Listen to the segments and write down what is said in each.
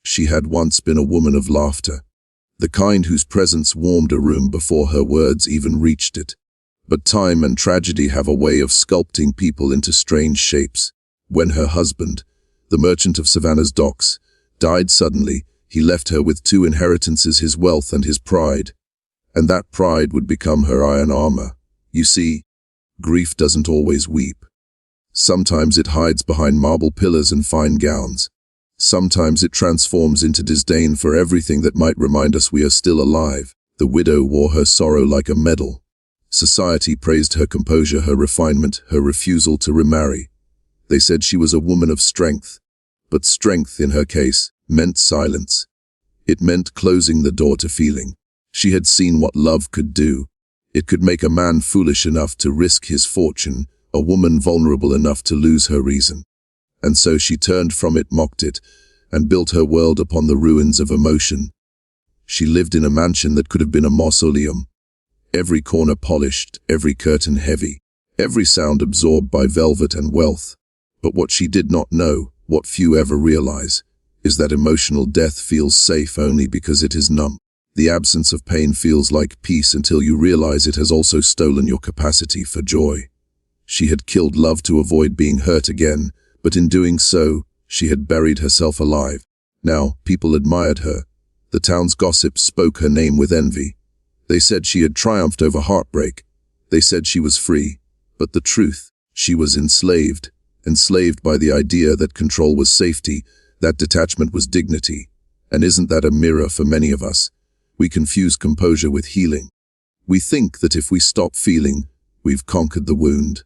She had once been a woman of laughter, the kind whose presence warmed a room before her words even reached it. But time and tragedy have a way of sculpting people into strange shapes. When her husband, the merchant of Savannah's docks, died suddenly, he left her with two inheritances: his wealth and his pride. And that pride would become her iron armor. You see, grief doesn't always weep. Sometimes it hides behind marble pillars and fine gowns. Sometimes it transforms into disdain for everything that might remind us we are still alive. The widow wore her sorrow like a medal. Society praised her composure, her refinement, her refusal to remarry. They said she was a woman of strength. But strength, in her case, meant silence. It meant closing the door to feeling. She had seen what love could do. It could make a man foolish enough to risk his fortune, a woman vulnerable enough to lose her reason. And so she turned from it, mocked it, and built her world upon the ruins of emotion. She lived in a mansion that could have been a mausoleum. Every corner polished, every curtain heavy, every sound absorbed by velvet and wealth. But what she did not know, what few ever realize, is that emotional death feels safe only because it is numb. The absence of pain feels like peace until you realize it has also stolen your capacity for joy. She had killed love to avoid being hurt again, but in doing so, she had buried herself alive. Now, people admired her. The town's gossips spoke her name with envy. They said she had triumphed over heartbreak. They said she was free. But the truth, she was enslaved. Enslaved by the idea that control was safety, that detachment was dignity. And isn't that a mirror for many of us? We confuse composure with healing. We think that if we stop feeling, we've conquered the wound.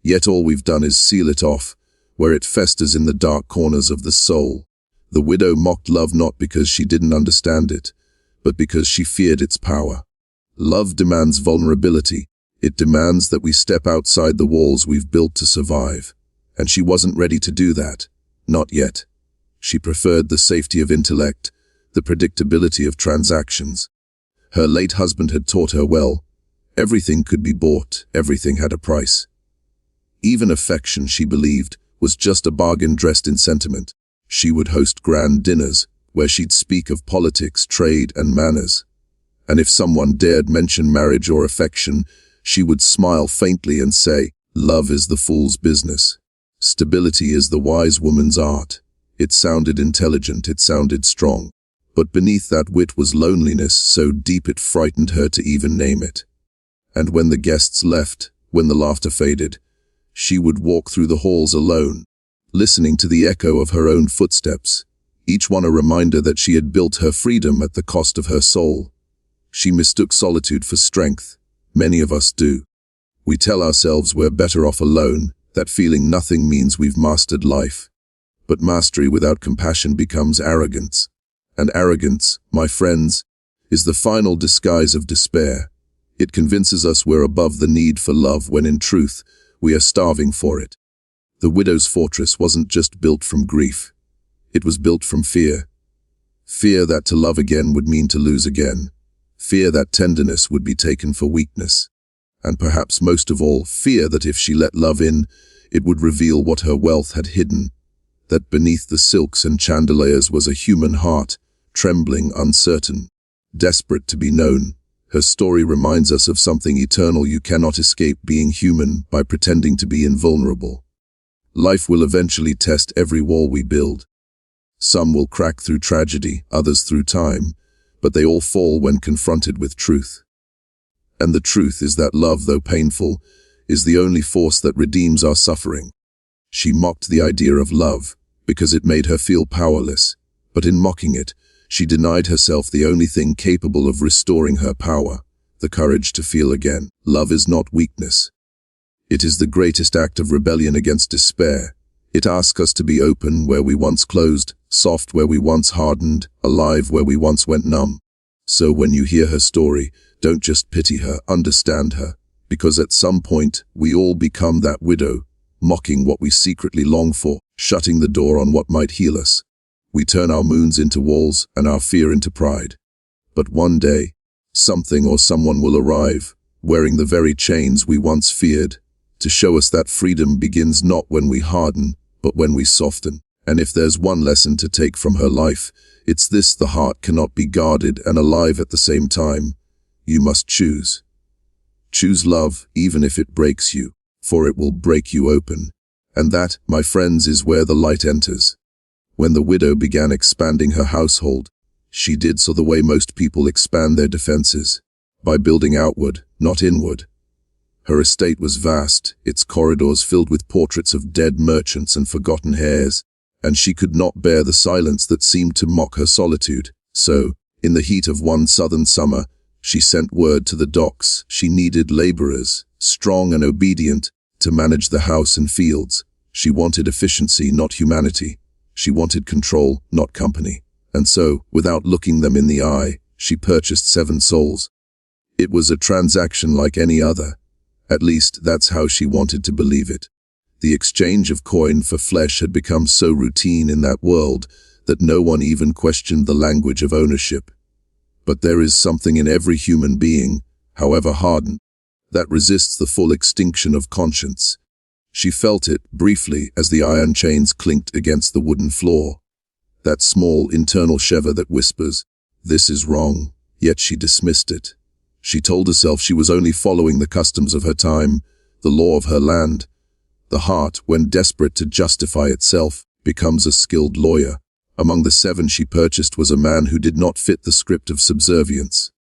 Yet all we've done is seal it off, where it festers in the dark corners of the soul. The widow mocked love not because she didn't understand it, but because she feared its power. Love demands vulnerability. It demands that we step outside the walls we've built to survive. And she wasn't ready to do that. Not yet. She preferred the safety of intellect, the predictability of transactions. Her late husband had taught her well. Everything could be bought, everything had a price. Even affection, she believed, was just a bargain dressed in sentiment. She would host grand dinners, where she'd speak of politics, trade, and manners. And if someone dared mention marriage or affection, she would smile faintly and say, "Love is the fool's business. Stability is the wise woman's art." It sounded intelligent, it sounded strong. But beneath that wit was loneliness so deep it frightened her to even name it. And when the guests left, when the laughter faded, she would walk through the halls alone, listening to the echo of her own footsteps, each one a reminder that she had built her freedom at the cost of her soul. She mistook solitude for strength. Many of us do. We tell ourselves we're better off alone, that feeling nothing means we've mastered life. But mastery without compassion becomes arrogance. And arrogance, my friends, is the final disguise of despair. It convinces us we're above the need for love when in truth, we are starving for it. The widow's fortress wasn't just built from grief. It was built from fear. Fear that to love again would mean to lose again. Fear that tenderness would be taken for weakness. And perhaps most of all, fear that if she let love in, it would reveal what her wealth had hidden. That beneath the silks and chandeliers was a human heart, trembling, uncertain, desperate to be known. Her story reminds us of something eternal. You cannot escape being human by pretending to be invulnerable. Life will eventually test every wall we build. Some will crack through tragedy, others through time, but they all fall when confronted with truth. And the truth is that love, though painful, is the only force that redeems our suffering. She mocked the idea of love because it made her feel powerless, but in mocking it, she denied herself the only thing capable of restoring her power, the courage to feel again. Love is not weakness. It is the greatest act of rebellion against despair. It asks us to be open where we once closed, soft where we once hardened, alive where we once went numb. So when you hear her story, don't just pity her, understand her, because at some point we all become that widow, mocking what we secretly long for, shutting the door on what might heal us. We turn our moons into walls and our fear into pride. But one day, something or someone will arrive, wearing the very chains we once feared, to show us that freedom begins not when we harden, but when we soften. And if there's one lesson to take from her life, it's this: the heart cannot be guarded and alive at the same time. You must choose. Choose love, even if it breaks you, for it will break you open. And that, my friends, is where the light enters. When the widow began expanding her household, she did so the way most people expand their defenses, by building outward, not inward. Her estate was vast, its corridors filled with portraits of dead merchants and forgotten heirs, and she could not bear the silence that seemed to mock her solitude. So, in the heat of one southern summer, she sent word to the docks. She needed laborers, strong and obedient, to manage the house and fields. She wanted efficiency, not humanity. She wanted control, not company. And so, without looking them in the eye, she purchased 7 souls. It was a transaction like any other. At least, that's how she wanted to believe it. The exchange of coin for flesh had become so routine in that world that no one even questioned the language of ownership. But there is something in every human being, however hardened, that resists the full extinction of conscience. She felt it, briefly, as the iron chains clinked against the wooden floor. That small internal shiver that whispers, "This is wrong," yet she dismissed it. She told herself she was only following the customs of her time, the law of her land. The heart, when desperate to justify itself, becomes a skilled lawyer. Among the 7 she purchased was a man who did not fit the script of subservience.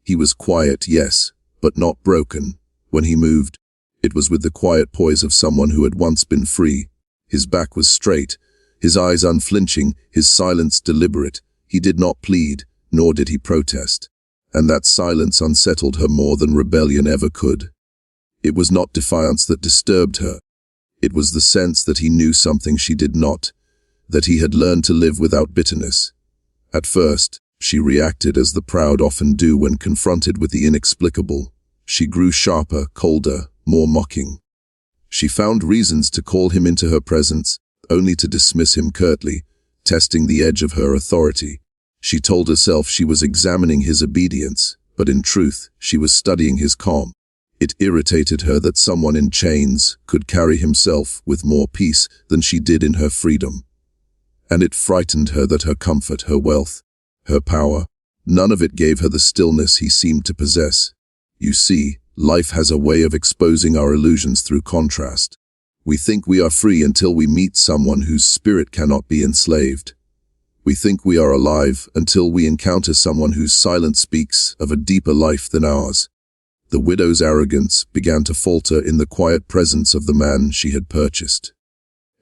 He was quiet, yes, but not broken. When he moved, it was with the quiet poise of someone who had once been free. His back was straight, his eyes unflinching, his silence deliberate. He did not plead, nor did he protest. And that silence unsettled her more than rebellion ever could. It was not defiance that disturbed her. It was the sense that he knew something she did not, that he had learned to live without bitterness. At first, she reacted as the proud often do when confronted with the inexplicable. She grew sharper, colder, more mocking. She found reasons to call him into her presence, only to dismiss him curtly, testing the edge of her authority. She told herself she was examining his obedience, but in truth, she was studying his calm. It irritated her that someone in chains could carry himself with more peace than she did in her freedom. And it frightened her that her comfort, her wealth, her power, none of it gave her the stillness he seemed to possess. You see, life has a way of exposing our illusions through contrast. We think we are free until we meet someone whose spirit cannot be enslaved. We think we are alive until we encounter someone whose silence speaks of a deeper life than ours. The widow's arrogance began to falter in the quiet presence of the man she had purchased.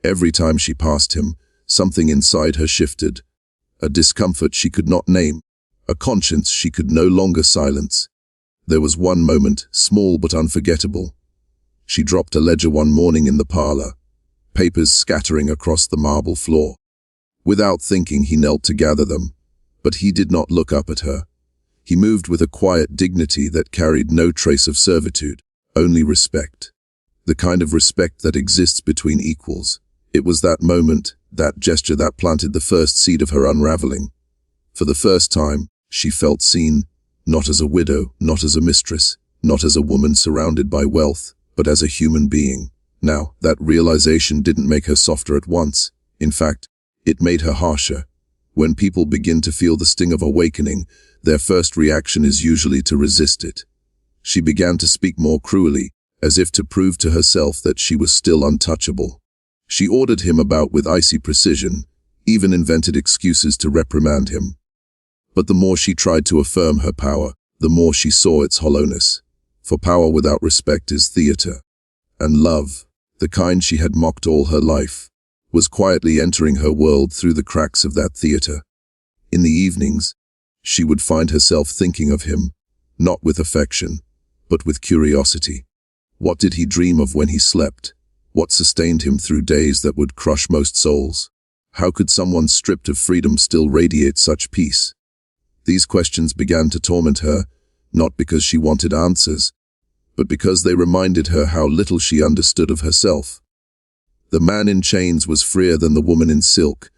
Every time she passed him, something inside her shifted. A discomfort she could not name, a conscience she could no longer silence. There was one moment, small but unforgettable. She dropped a ledger one morning in the parlor, papers scattering across the marble floor. Without thinking, he knelt to gather them, but he did not look up at her. He moved with a quiet dignity that carried no trace of servitude, only respect. The kind of respect that exists between equals. It was that moment, that gesture that planted the first seed of her unraveling. For the first time, she felt seen, not as a widow, not as a mistress, not as a woman surrounded by wealth, but as a human being. Now, that realization didn't make her softer at once. In fact, it made her harsher. When people begin to feel the sting of awakening, their first reaction is usually to resist it. She began to speak more cruelly, as if to prove to herself that she was still untouchable. She ordered him about with icy precision, even invented excuses to reprimand him. But the more she tried to affirm her power, the more she saw its hollowness. For power without respect is theater. And love, the kind she had mocked all her life, was quietly entering her world through the cracks of that theater. In the evenings, she would find herself thinking of him, not with affection, but with curiosity. What did he dream of when he slept? What sustained him through days that would crush most souls? How could someone stripped of freedom still radiate such peace? These questions began to torment her, not because she wanted answers, but because they reminded her how little she understood of herself. The man in chains was freer than the woman in silk.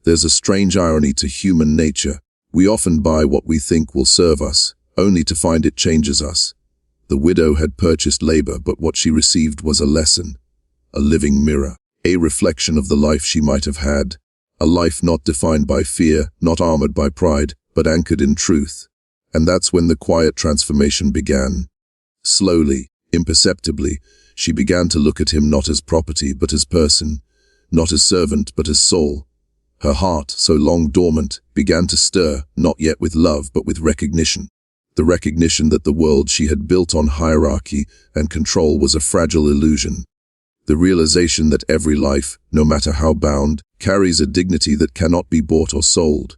There's a strange irony to human nature. We often buy what we think will serve us, only to find it changes us. The widow had purchased labor, but what she received was a lesson, a living mirror, a reflection of the life she might have had, A life not defined by fear, not armored by pride, but anchored in truth. And that's when the quiet transformation began. Slowly, imperceptibly, she began to look at him not as property but as person, not as servant but as soul. Her heart, so long dormant, began to stir, not yet with love but with recognition. The recognition that the world she had built on hierarchy and control was a fragile illusion. The realization that every life, no matter how bound, carries a dignity that cannot be bought or sold.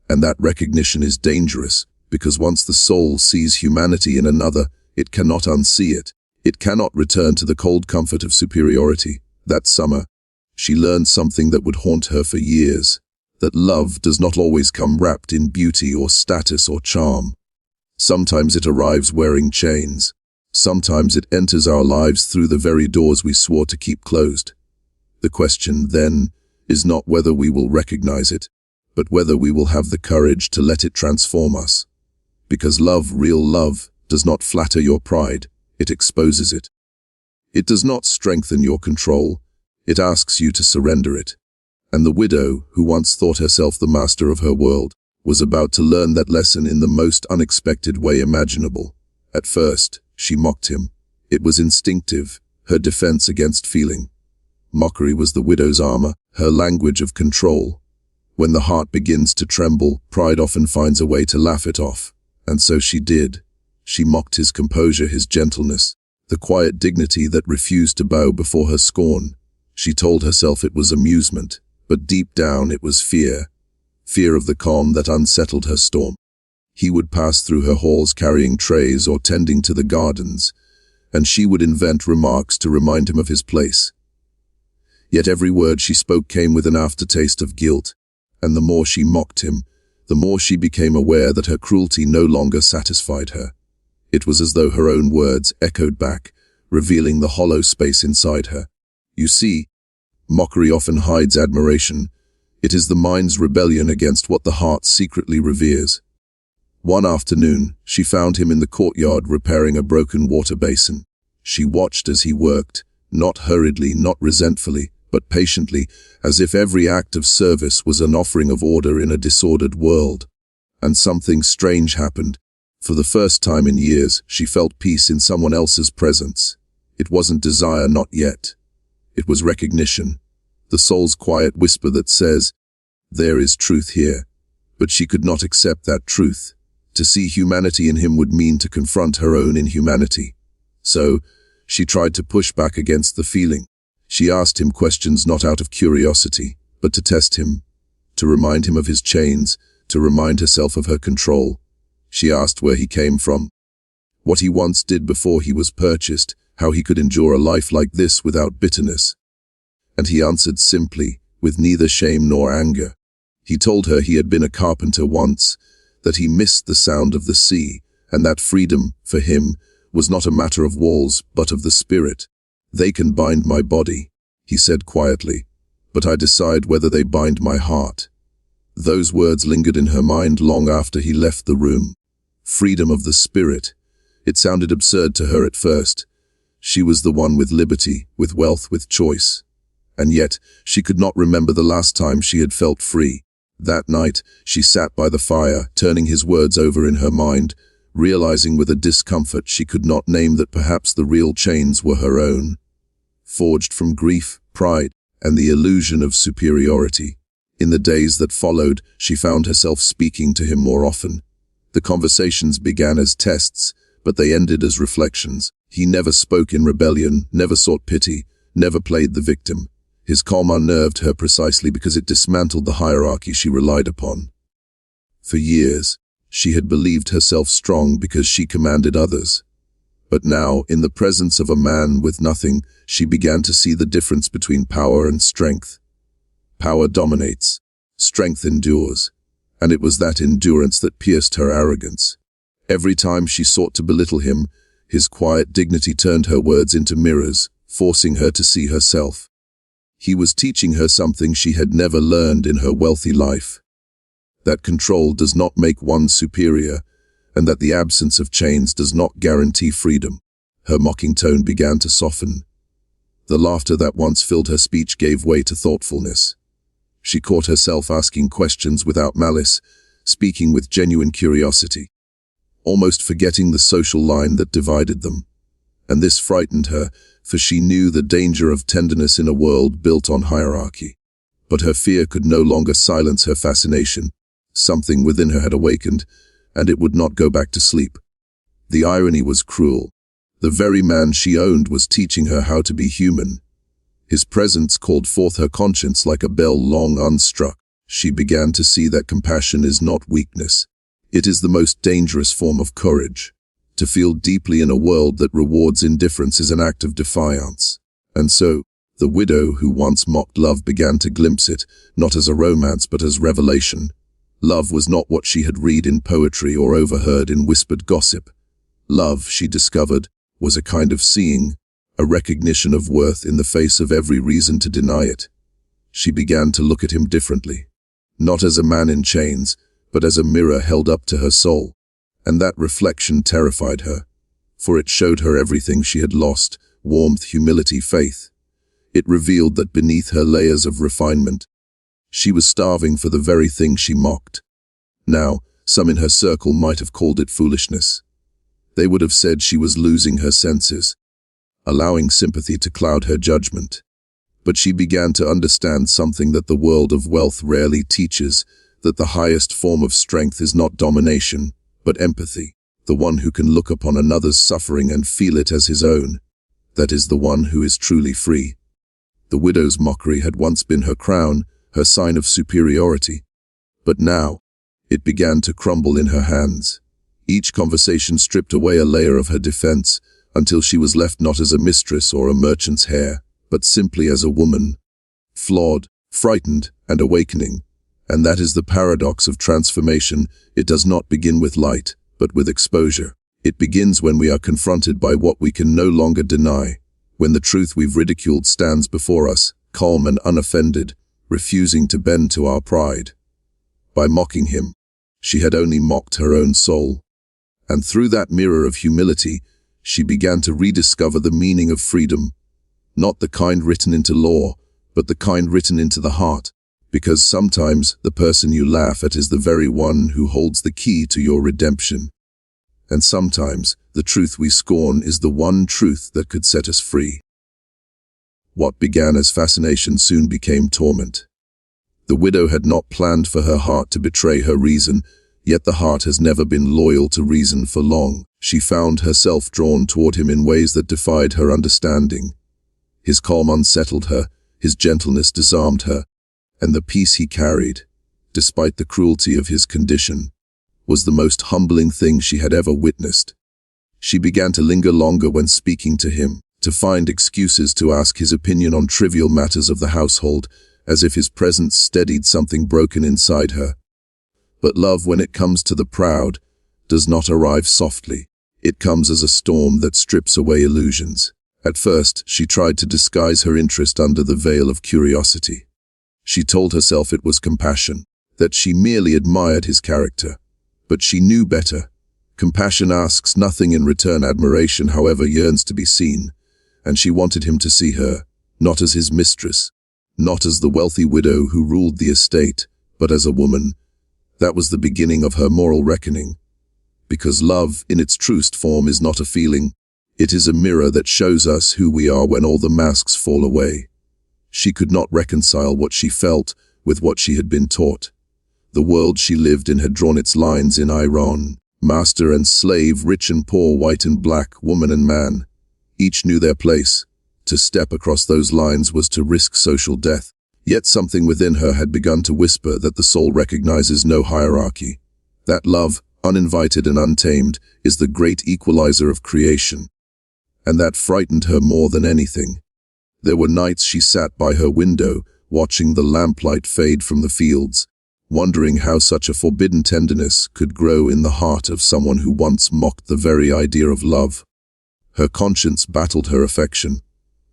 And that recognition is dangerous, because once the soul sees humanity in another, it cannot unsee it. It cannot return to the cold comfort of superiority. That summer, she learned something that would haunt her for years, that love does not always come wrapped in beauty or status or charm. Sometimes it arrives wearing chains. Sometimes it enters our lives through the very doors we swore to keep closed. The question, then, is not whether we will recognize it, but whether we will have the courage to let it transform us. Because love, real love, does not flatter your pride, it exposes it. It does not strengthen your control, it asks you to surrender it. And the widow, who once thought herself the master of her world, was about to learn that lesson in the most unexpected way imaginable. At first, she mocked him. It was instinctive, her defense against feeling. Mockery was the widow's armor, her language of control. When the heart begins to tremble, pride often finds a way to laugh it off. And so she did. She mocked his composure, his gentleness, the quiet dignity that refused to bow before her scorn. She told herself it was amusement, but deep down it was fear. Fear of the calm that unsettled her storm. He would pass through her halls carrying trays or tending to the gardens, and she would invent remarks to remind him of his place. Yet every word she spoke came with an aftertaste of guilt, and the more she mocked him, the more she became aware that her cruelty no longer satisfied her. It was as though her own words echoed back, revealing the hollow space inside her. You see, mockery often hides admiration. It is the mind's rebellion against what the heart secretly reveres. One afternoon, she found him in the courtyard repairing a broken water basin. She watched as he worked, not hurriedly, not resentfully, but patiently, as if every act of service was an offering of order in a disordered world. And something strange happened. For the first time in years, she felt peace in someone else's presence. It wasn't desire, not yet. It was recognition, the soul's quiet whisper that says, "There is truth here." But she could not accept that truth. To see humanity in him would mean to confront her own inhumanity. So, she tried to push back against the feeling. She asked him questions not out of curiosity, but to test him, to remind him of his chains, to remind herself of her control. She asked where he came from, what he once did before he was purchased, how he could endure a life like this without bitterness. And he answered simply, with neither shame nor anger. He told her he had been a carpenter once, that he missed the sound of the sea, and that freedom, for him, was not a matter of walls, but of the spirit. "They can bind my body," he said quietly, "but I decide whether they bind my heart." Those words lingered in her mind long after he left the room. Freedom of the spirit. It sounded absurd to her at first. She was the one with liberty, with wealth, with choice. And yet, she could not remember the last time she had felt free. That night, she sat by the fire, turning his words over in her mind, realizing with a discomfort she could not name that perhaps the real chains were her own, forged from grief, pride, and the illusion of superiority. In the days that followed, she found herself speaking to him more often. The conversations began as tests, but they ended as reflections. He never spoke in rebellion, never sought pity, never played the victim. His calm unnerved her precisely because it dismantled the hierarchy she relied upon. For years, she had believed herself strong because she commanded others. But now, in the presence of a man with nothing, she began to see the difference between power and strength. Power dominates, strength endures, and it was that endurance that pierced her arrogance. Every time she sought to belittle him, his quiet dignity turned her words into mirrors, forcing her to see herself. He was teaching her something she had never learned in her wealthy life. That control does not make one superior, and that the absence of chains does not guarantee freedom. Her mocking tone began to soften. The laughter that once filled her speech gave way to thoughtfulness. She caught herself asking questions without malice, speaking with genuine curiosity, almost forgetting the social line that divided them. And this frightened her, for she knew the danger of tenderness in a world built on hierarchy. But her fear could no longer silence her fascination. Something within her had awakened, and it would not go back to sleep. The irony was cruel. The very man she owned was teaching her how to be human. His presence called forth her conscience like a bell long unstruck. She began to see that compassion is not weakness. It is the most dangerous form of courage. To feel deeply in a world that rewards indifference is an act of defiance. And so, the widow who once mocked love began to glimpse it, not as a romance but as revelation. Love was not what she had read in poetry or overheard in whispered gossip. Love, she discovered, was a kind of seeing, a recognition of worth in the face of every reason to deny it. She began to look at him differently, not as a man in chains, but as a mirror held up to her soul. And that reflection terrified her, for it showed her everything she had lost: warmth, humility, faith. It revealed that beneath her layers of refinement, she was starving for the very thing she mocked. Now, some in her circle might have called it foolishness. They would have said she was losing her senses, allowing sympathy to cloud her judgment. But she began to understand something that the world of wealth rarely teaches, that the highest form of strength is not domination, but empathy. The one who can look upon another's suffering and feel it as his own. That is the one who is truly free. The widow's mockery had once been her crown, her sign of superiority. But now, it began to crumble in her hands. Each conversation stripped away a layer of her defense, until she was left not as a mistress or a merchant's heir, but simply as a woman, flawed, frightened, and awakening. And that is the paradox of transformation. It does not begin with light, but with exposure. It begins when we are confronted by what we can no longer deny, when the truth we've ridiculed stands before us, calm and unoffended, refusing to bend to our pride. By mocking him, she had only mocked her own soul. And through that mirror of humility, she began to rediscover the meaning of freedom, not the kind written into law, but the kind written into the heart. Because sometimes the person you laugh at is the very one who holds the key to your redemption. And sometimes the truth we scorn is the one truth that could set us free. What began as fascination soon became torment. The widow had not planned for her heart to betray her reason, yet the heart has never been loyal to reason for long. She found herself drawn toward him in ways that defied her understanding. His calm unsettled her, his gentleness disarmed her, and the peace he carried, despite the cruelty of his condition, was the most humbling thing she had ever witnessed. She began to linger longer when speaking to him, to find excuses to ask his opinion on trivial matters of the household, as if his presence steadied something broken inside her. But love, when it comes to the proud, does not arrive softly. It comes as a storm that strips away illusions. At first, she tried to disguise her interest under the veil of curiosity. She told herself it was compassion, that she merely admired his character. But she knew better. Compassion asks nothing in return. Admiration, however, yearns to be seen, and she wanted him to see her, not as his mistress, not as the wealthy widow who ruled the estate, but as a woman. That was the beginning of her moral reckoning. Because love, in its truest form, is not a feeling. It is a mirror that shows us who we are when all the masks fall away. She could not reconcile what she felt with what she had been taught. The world she lived in had drawn its lines in iron. Master and slave, rich and poor, white and black, woman and man. Each knew their place. To step across those lines was to risk social death. Yet something within her had begun to whisper that the soul recognizes no hierarchy. That love, uninvited and untamed, is the great equalizer of creation. And that frightened her more than anything. There were nights she sat by her window, watching the lamplight fade from the fields, wondering how such a forbidden tenderness could grow in the heart of someone who once mocked the very idea of love. Her conscience battled her affection.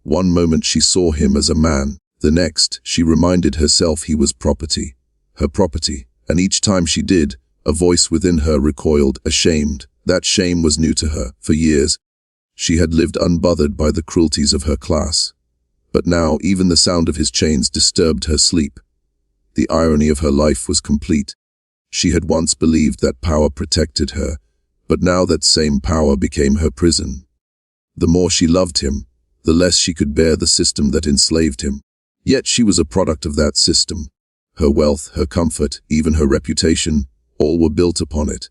One moment she saw him as a man, the next she reminded herself he was property, her property, and each time she did, a voice within her recoiled, ashamed. That shame was new to her. For years, she had lived unbothered by the cruelties of her class. But now even the sound of his chains disturbed her sleep. The irony of her life was complete. She had once believed that power protected her, but now that same power became her prison. The more she loved him, the less she could bear the system that enslaved him. Yet she was a product of that system. Her wealth, her comfort, even her reputation, all were built upon it.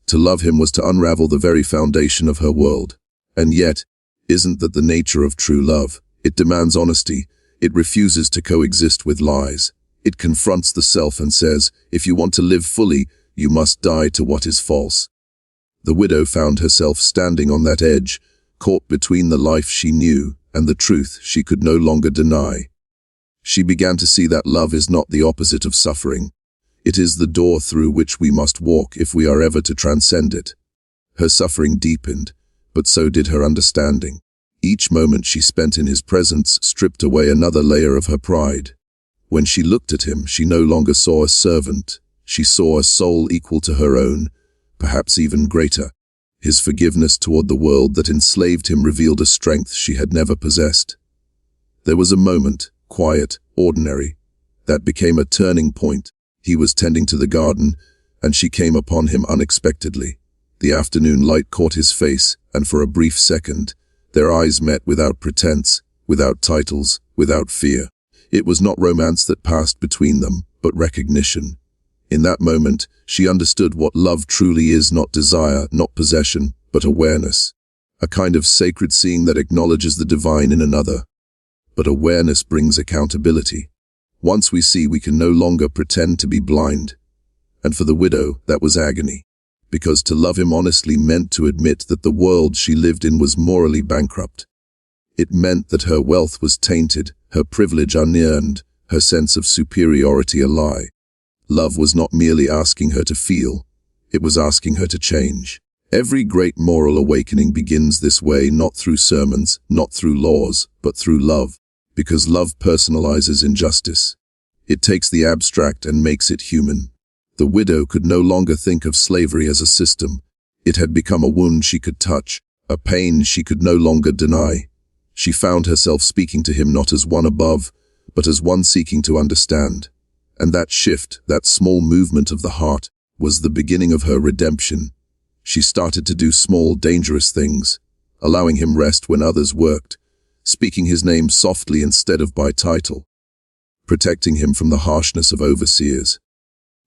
To love him was to unravel the very foundation of her world. And yet, isn't that the nature of true love? It demands honesty. It refuses to coexist with lies. It confronts the self and says, if you want to live fully, you must die to what is false. The widow found herself standing on that edge, caught between the life she knew and the truth she could no longer deny. She began to see that love is not the opposite of suffering. It is the door through which we must walk if we are ever to transcend it. Her suffering deepened, but so did her understanding. Each moment she spent in his presence stripped away another layer of her pride. When she looked at him, she no longer saw a servant. She saw a soul equal to her own, perhaps even greater. His forgiveness toward the world that enslaved him revealed a strength she had never possessed. There was a moment, quiet, ordinary, that became a turning point. He was tending to the garden, and she came upon him unexpectedly. The afternoon light caught his face, and for a brief second, their eyes met without pretense, without titles, without fear. It was not romance that passed between them, but recognition. In that moment, she understood what love truly is: not desire, not possession, but awareness. A kind of sacred seeing that acknowledges the divine in another. But awareness brings accountability. Once we see, we can no longer pretend to be blind. And for the widow, that was agony. Because to love him honestly meant to admit that the world she lived in was morally bankrupt. It meant that her wealth was tainted, her privilege unearned, her sense of superiority a lie. Love was not merely asking her to feel, it was asking her to change. Every great moral awakening begins this way, not through sermons, not through laws, but through love. Because love personalizes injustice. It takes the abstract and makes it human. The widow could no longer think of slavery as a system. It had become a wound she could touch, a pain she could no longer deny. She found herself speaking to him not as one above, but as one seeking to understand. And that shift, that small movement of the heart, was the beginning of her redemption. She started to do small, dangerous things, allowing him rest when others worked, speaking his name softly instead of by title, protecting him from the harshness of overseers.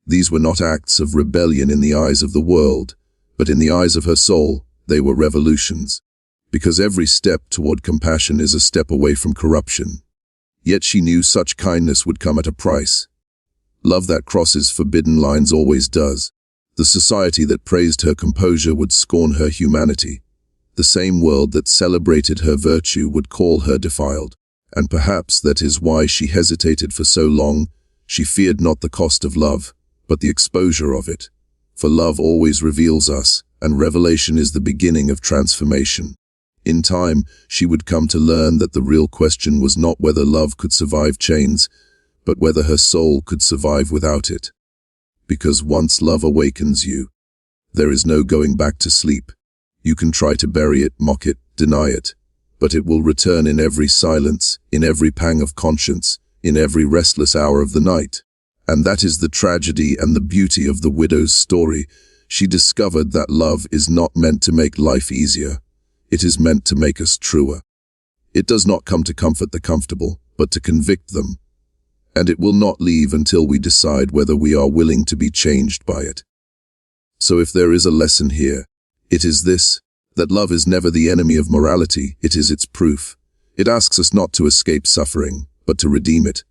These were not acts of rebellion in the eyes of the world, but in the eyes of her soul, they were revolutions. Because every step toward compassion is a step away from corruption. Yet she knew such kindness would come at a price. Love that crosses forbidden lines always does. The society that praised her composure would scorn her humanity. The same world that celebrated her virtue would call her defiled. And perhaps that is why she hesitated for so long. She feared not the cost of love, but the exposure of it. For love always reveals us, and revelation is the beginning of transformation. In time, she would come to learn that the real question was not whether love could survive chains, but whether her soul could survive without it. Because once love awakens you, there is no going back to sleep. You can try to bury it, mock it, deny it, but it will return in every silence, in every pang of conscience, in every restless hour of the night. And that is the tragedy and the beauty of the widow's story. She discovered that love is not meant to make life easier. It is meant to make us truer. It does not come to comfort the comfortable, but to convict them. And it will not leave until we decide whether we are willing to be changed by it. So if there is a lesson here, it is this, that love is never the enemy of morality, it is its proof. It asks us not to escape suffering, but to redeem it.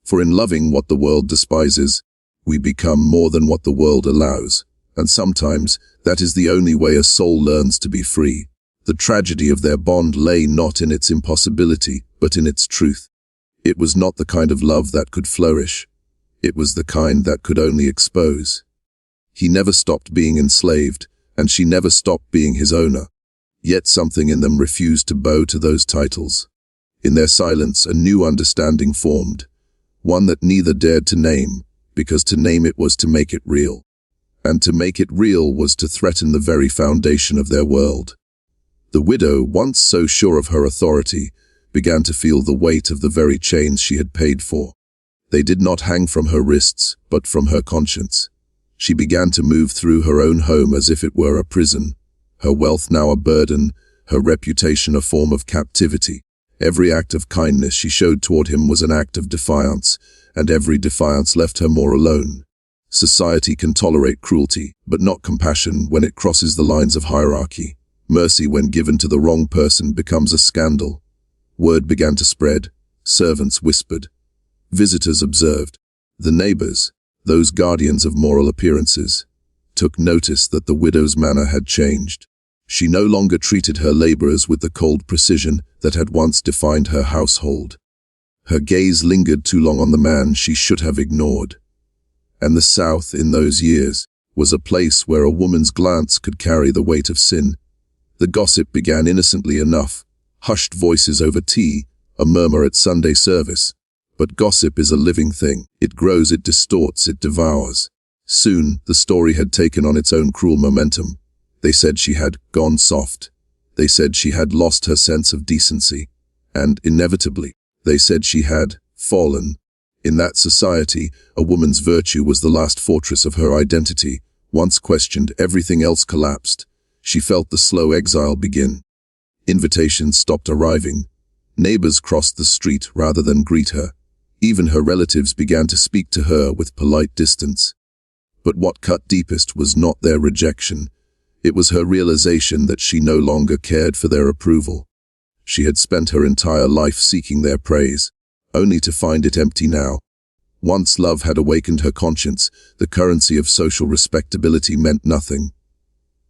For in loving what the world despises, we become more than what the world allows, and sometimes that is the only way a soul learns to be free. The tragedy of their bond lay not in its impossibility, but in its truth. It was not the kind of love that could flourish. It was the kind that could only expose. He never stopped being enslaved, and she never stopped being his owner. Yet something in them refused to bow to those titles. In their silence, a new understanding formed, one that neither dared to name, because to name it was to make it real. And to make it real was to threaten the very foundation of their world. The widow, once so sure of her authority, began to feel the weight of the very chains she had paid for. They did not hang from her wrists, but from her conscience. She began to move through her own home as if it were a prison, her wealth now a burden, her reputation a form of captivity. Every act of kindness she showed toward him was an act of defiance, and every defiance left her more alone. Society can tolerate cruelty, but not compassion when it crosses the lines of hierarchy. Mercy, when given to the wrong person, becomes a scandal. Word began to spread. Servants whispered. Visitors observed. The neighbors, those guardians of moral appearances, took notice that the widow's manner had changed. She no longer treated her laborers with the cold precision that had once defined her household. Her gaze lingered too long on the man she should have ignored. And the South, in those years, was a place where a woman's glance could carry the weight of sin. The gossip began innocently enough, hushed voices over tea, a murmur at Sunday service. But gossip is a living thing. It grows, it distorts, it devours. Soon, the story had taken on its own cruel momentum. They said she had gone soft. They said she had lost her sense of decency. And, inevitably, they said she had fallen. In that society, a woman's virtue was the last fortress of her identity. Once questioned, everything else collapsed. She felt the slow exile begin. Invitations stopped arriving. Neighbors crossed the street rather than greet her. Even her relatives began to speak to her with polite distance. But what cut deepest was not their rejection. It was her realization that she no longer cared for their approval. She had spent her entire life seeking their praise, only to find it empty now. Once love had awakened her conscience, the currency of social respectability meant nothing.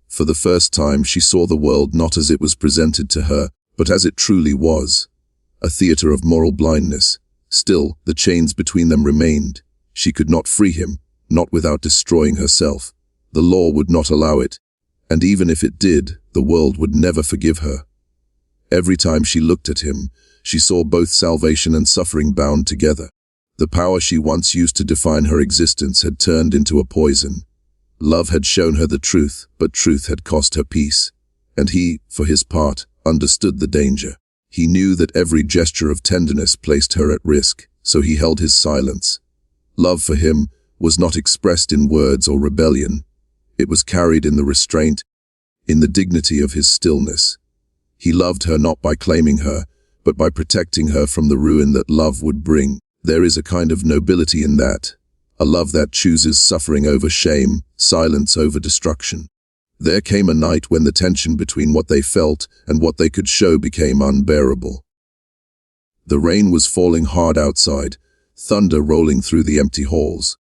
For the first time, she saw the world not as it was presented to her, but as it truly was. A theater of moral blindness. Still, the chains between them remained. She could not free him, not without destroying herself. The law would not allow it. And even if it did, the world would never forgive her. Every time she looked at him, she saw both salvation and suffering bound together. The power she once used to define her existence had turned into a poison. Love had shown her the truth, but truth had cost her peace. And he, for his part, understood the danger. He knew that every gesture of tenderness placed her at risk, so he held his silence. Love for him was not expressed in words or rebellion. It was carried in the restraint, in the dignity of his stillness. He loved her not by claiming her, but by protecting her from the ruin that love would bring. There is a kind of nobility in that, a love that chooses suffering over shame, silence over destruction. There came a night when the tension between what they felt and what they could show became unbearable. The rain was falling hard outside, thunder rolling through the empty halls.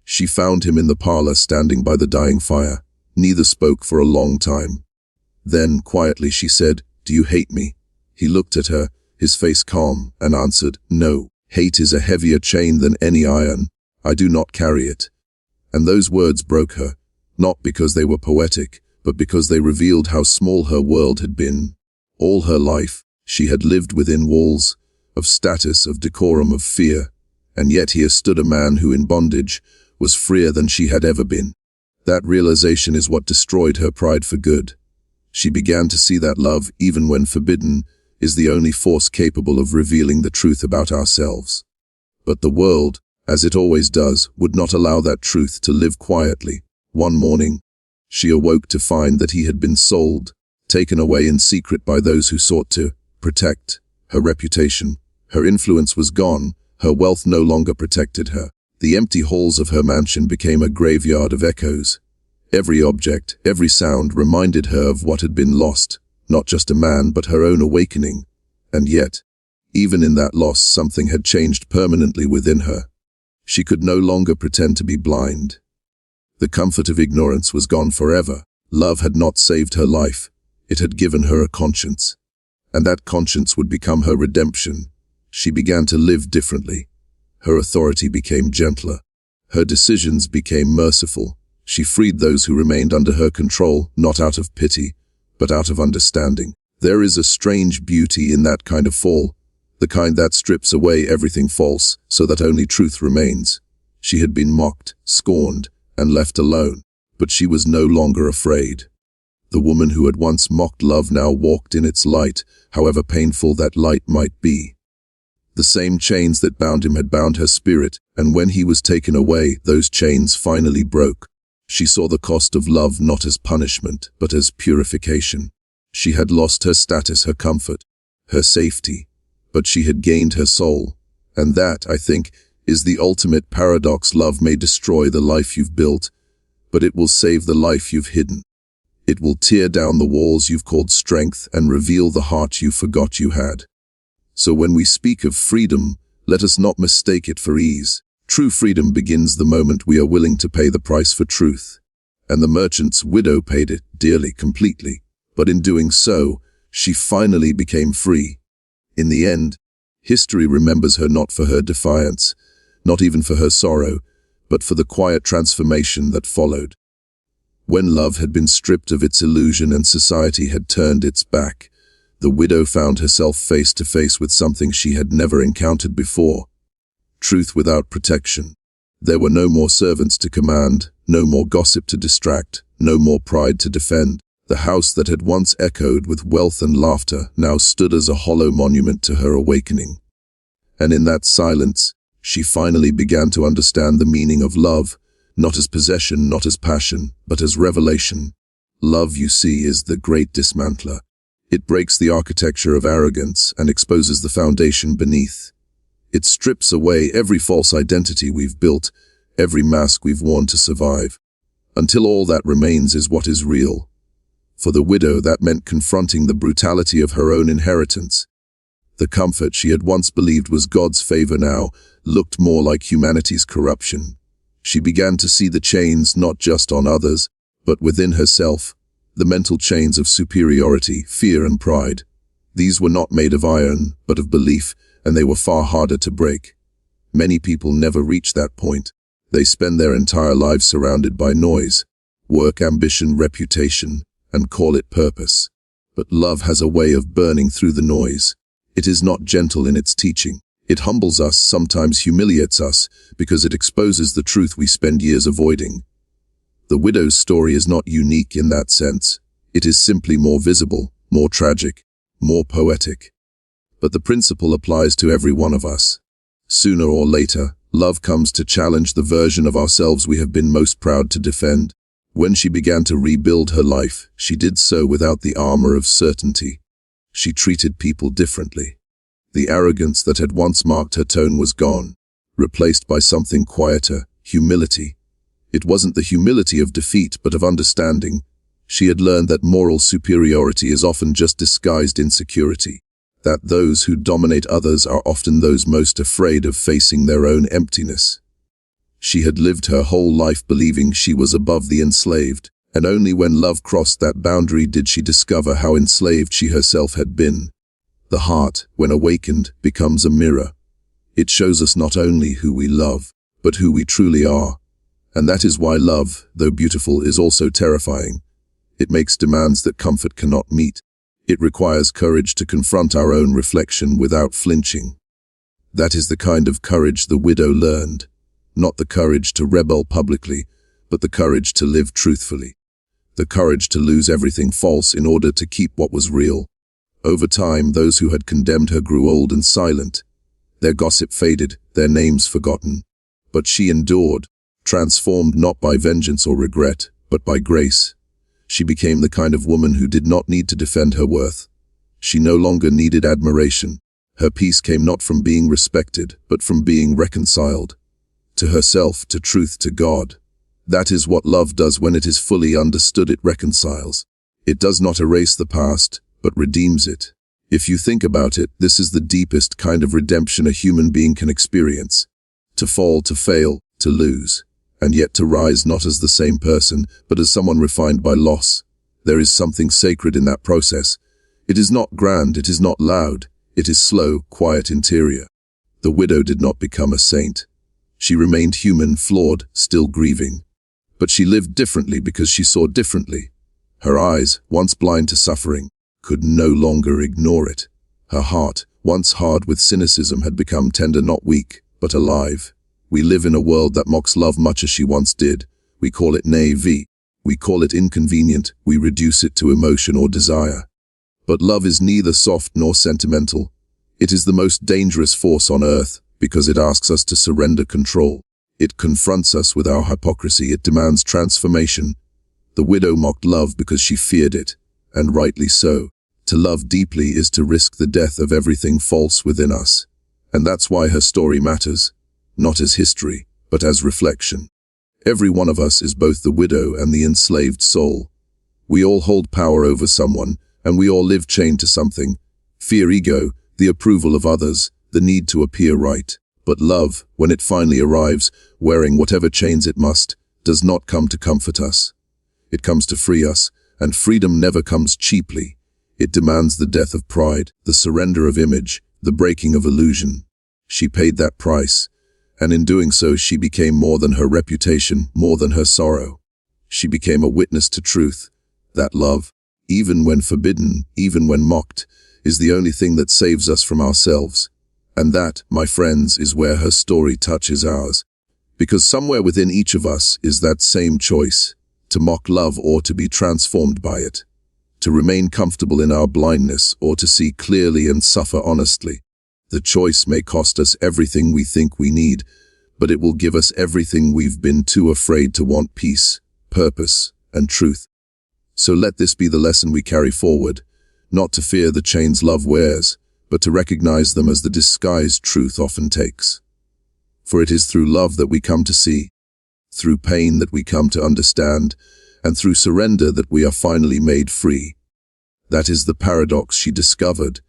She found him in the parlor standing by the dying fire. Neither spoke for a long time. Then, quietly, she said, "Do you hate me?" He looked at her, his face calm, and answered, "No. Hate is a heavier chain than any iron. I do not carry it." And those words broke her, not because they were poetic, but because they revealed how small her world had been. All her life, she had lived within walls, of status, of decorum, of fear. And yet here stood a man who, in bondage, was freer than she had ever been. That realization is what destroyed her pride for good. She began to see that love, even when forbidden, is the only force capable of revealing the truth about ourselves. But the world, as it always does, would not allow that truth to live quietly. One morning, she awoke to find that he had been sold, taken away in secret by those who sought to protect her reputation. Her influence was gone, her wealth no longer protected her. The empty halls of her mansion became a graveyard of echoes. Every object, every sound reminded her of what had been lost, not just a man, but her own awakening. And yet, even in that loss, something had changed permanently within her. She could no longer pretend to be blind. The comfort of ignorance was gone forever. Love had not saved her life. It had given her a conscience. And that conscience would become her redemption. She began to live differently. Her authority became gentler. Her decisions became merciful. She freed those who remained under her control, not out of pity, but out of understanding. There is a strange beauty in that kind of fall, the kind that strips away everything false so that only truth remains. She had been mocked, scorned, and left alone, but she was no longer afraid. The woman who had once mocked love now walked in its light, however painful that light might be. The same chains that bound him had bound her spirit, and when he was taken away, those chains finally broke. She saw the cost of love not as punishment, but as purification. She had lost her status, her comfort, her safety, but she had gained her soul. And that, I think, is the ultimate paradox. Love may destroy the life you've built, but it will save the life you've hidden. It will tear down the walls you've called strength and reveal the heart you forgot you had. So when we speak of freedom, let us not mistake it for ease. True freedom begins the moment we are willing to pay the price for truth. And the merchant's widow paid it dearly, completely. But in doing so, she finally became free. In the end, history remembers her not for her defiance, not even for her sorrow, but for the quiet transformation that followed. When love had been stripped of its illusion and society had turned its back, the widow found herself face to face with something she had never encountered before. Truth without protection. There were no more servants to command, no more gossip to distract, no more pride to defend. The house that had once echoed with wealth and laughter now stood as a hollow monument to her awakening. And in that silence, she finally began to understand the meaning of love, not as possession, not as passion, but as revelation. Love, you see, is the great dismantler. It breaks the architecture of arrogance and exposes the foundation beneath. It strips away every false identity we've built, every mask we've worn to survive, until all that remains is what is real. For the widow, that meant confronting the brutality of her own inheritance. The comfort she had once believed was God's favor now looked more like humanity's corruption. She began to see the chains not just on others, but within herself, the mental chains of superiority, fear and pride. These were not made of iron, but of belief, and they were far harder to break. Many people never reach that point. They spend their entire lives surrounded by noise, work, ambition, reputation, and call it purpose. But love has a way of burning through the noise. It is not gentle in its teaching. It humbles us, sometimes humiliates us, because it exposes the truth we spend years avoiding. The widow's story is not unique in that sense. It is simply more visible, more tragic, more poetic. But the principle applies to every one of us. Sooner or later, love comes to challenge the version of ourselves we have been most proud to defend. When she began to rebuild her life, she did so without the armor of certainty. She treated people differently. The arrogance that had once marked her tone was gone, replaced by something quieter, humility. It wasn't the humility of defeat, but of understanding. She had learned that moral superiority is often just disguised insecurity, that those who dominate others are often those most afraid of facing their own emptiness. She had lived her whole life believing she was above the enslaved, and only when love crossed that boundary did she discover how enslaved she herself had been. The heart, when awakened, becomes a mirror. It shows us not only who we love, but who we truly are. And that is why love, though beautiful, is also terrifying. It makes demands that comfort cannot meet. It requires courage to confront our own reflection without flinching. That is the kind of courage the widow learned. Not the courage to rebel publicly, but the courage to live truthfully. The courage to lose everything false in order to keep what was real. Over time, those who had condemned her grew old and silent. Their gossip faded, their names forgotten. But she endured, transformed not by vengeance or regret, but by grace. She became the kind of woman who did not need to defend her worth. She no longer needed admiration. Her peace came not from being respected, but from being reconciled. To herself, to truth, to God. That is what love does when it is fully understood. It reconciles. It does not erase the past, but redeems it. If you think about it, this is the deepest kind of redemption a human being can experience. To fall, to fail, to lose, and yet to rise not as the same person, but as someone refined by loss. There is something sacred in that process. It is not grand, it is not loud, it is slow, quiet, interior. The widow did not become a saint. She remained human, flawed, still grieving. But she lived differently because she saw differently. Her eyes, once blind to suffering, could no longer ignore it. Her heart, once hard with cynicism, had become tender, not weak, but alive. We live in a world that mocks love much as she once did. We call it naïve. We call it inconvenient. We reduce it to emotion or desire. But love is neither soft nor sentimental. It is the most dangerous force on earth because it asks us to surrender control. It confronts us with our hypocrisy. It demands transformation. The widow mocked love because she feared it, and rightly so. To love deeply is to risk the death of everything false within us. And that's why her story matters, not as history, but as reflection. Every one of us is both the widow and the enslaved soul. We all hold power over someone, and we all live chained to something. Fear, ego, the approval of others, the need to appear right. But love, when it finally arrives, wearing whatever chains it must, does not come to comfort us. It comes to free us, and freedom never comes cheaply. It demands the death of pride, the surrender of image, the breaking of illusion. She paid that price, and in doing so she became more than her reputation, more than her sorrow. She became a witness to truth, that love, even when forbidden, even when mocked, is the only thing that saves us from ourselves. And that, my friends, is where her story touches ours. Because somewhere within each of us is that same choice, to mock love or to be transformed by it, to remain comfortable in our blindness or to see clearly and suffer honestly. The choice may cost us everything we think we need, but it will give us everything we've been too afraid to want: peace, purpose, and truth. So let this be the lesson we carry forward, not to fear the chains love wears, but to recognize them as the disguise truth often takes. For it is through love that we come to see, through pain that we come to understand, and through surrender that we are finally made free. That is the paradox she discovered,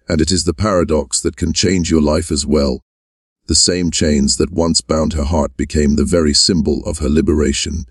and it is the paradox that can change your life as well. The same chains that once bound her heart became the very symbol of her liberation.